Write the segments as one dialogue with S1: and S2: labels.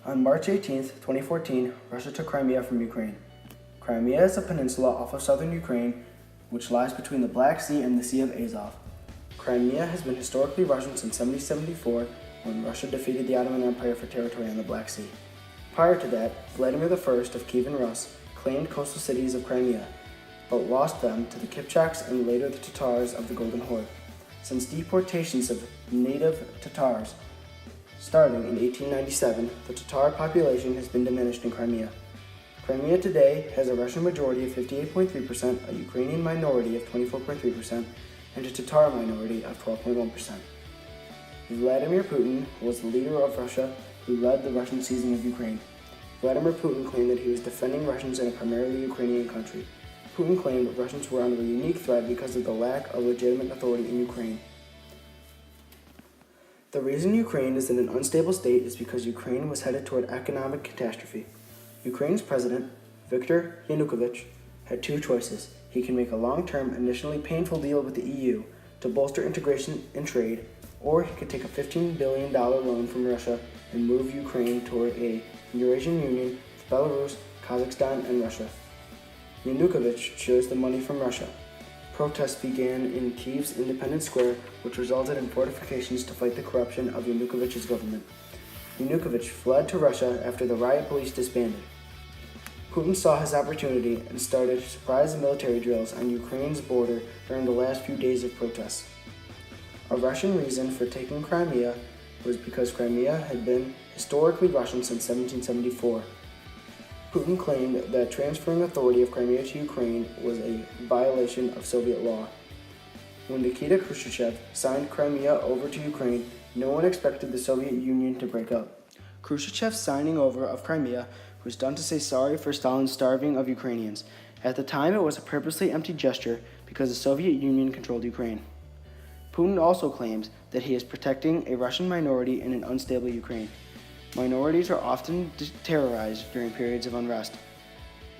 S1: On March 18, 2014, Russia took Crimea from Ukraine. Crimea is a peninsula off of southern Ukraine, which lies between the Black Sea and the Sea of Azov. Crimea has been historically Russian since 1774, when Russia defeated the Ottoman Empire for territory on the Black Sea. Prior to that, Vladimir I of Kievan Rus claimed coastal cities of Crimea, but lost them to the Kipchaks and later the Tatars of the Golden Horde. Since deportations of native Tatars starting in 1897, the Tatar population has been diminished in Crimea. Crimea today has a Russian majority of 58.3%, a Ukrainian minority of 24.3%, and a Tatar minority of 12.1%. Vladimir Putin was the leader of Russia who led the Russian seizing of Ukraine. Vladimir Putin claimed that he was defending Russians in a primarily Ukrainian country. Putin claimed that Russians were under a unique threat because of the lack of legitimate authority in Ukraine. The reason Ukraine is in an unstable state is because Ukraine was headed toward economic catastrophe. Ukraine's president, Viktor Yanukovych, had two choices. He can make a long-term, initially painful deal with the EU to bolster integration and trade, or he could take a $15 billion loan from Russia and move Ukraine toward a Eurasian Union with Belarus, Kazakhstan, and Russia. Yanukovych chose the money from Russia. Protests began in Kyiv's Independence Square, which resulted in fortifications to fight the corruption of Yanukovych's government. Yanukovych fled to Russia after the riot police disbanded. Putin saw his opportunity and started surprise military drills on Ukraine's border during the last few days of protests. A Russian reason for taking Crimea was because Crimea had been historically Russian since 1774. Putin claimed that transferring authority of Crimea to Ukraine was a violation of Soviet law. When Nikita Khrushchev signed Crimea over to Ukraine, no one expected the Soviet Union to break up. Khrushchev's signing over of Crimea was done to say sorry for Stalin's starving of Ukrainians. At the time, it was a purposely empty gesture because the Soviet Union controlled Ukraine. Putin also claims that he is protecting a Russian minority in an unstable Ukraine. Minorities are often terrorized during periods of unrest.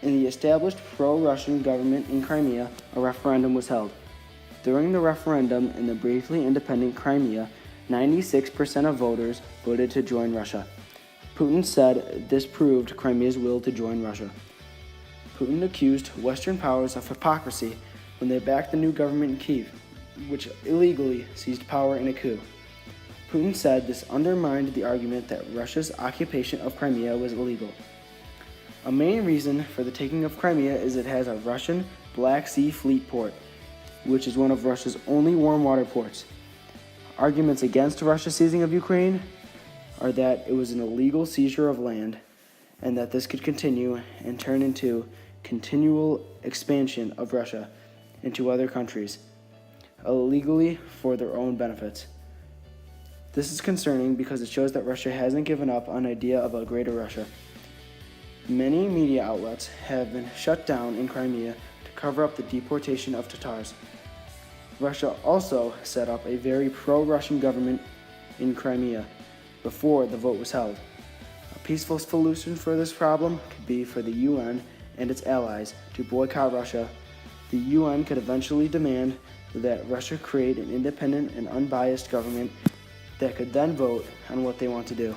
S1: In the established pro-Russian government in Crimea, a referendum was held. During the referendum in the briefly independent Crimea, 96% of voters voted to join Russia. Putin said this proved Crimea's will to join Russia. Putin accused Western powers of hypocrisy when they backed the new government in Kyiv, which illegally seized power in a coup. Putin said this undermined the argument that Russia's occupation of Crimea was illegal. A main reason for the taking of Crimea is it has a Russian Black Sea Fleet port, which is one of Russia's only warm water ports. Arguments against Russia's seizing of Ukraine are that it was an illegal seizure of land and that this could continue and turn into continual expansion of Russia into other countries, illegally for their own benefits. This is concerning because it shows that Russia hasn't given up on the idea of a greater Russia. Many media outlets have been shut down in Crimea to cover up the deportation of Tatars. Russia also set up a very pro-Russian government in Crimea before the vote was held. A peaceful solution for this problem could be for the UN and its allies to boycott Russia. The UN could eventually demand that Russia create an independent and unbiased government that could then vote on what they want to do.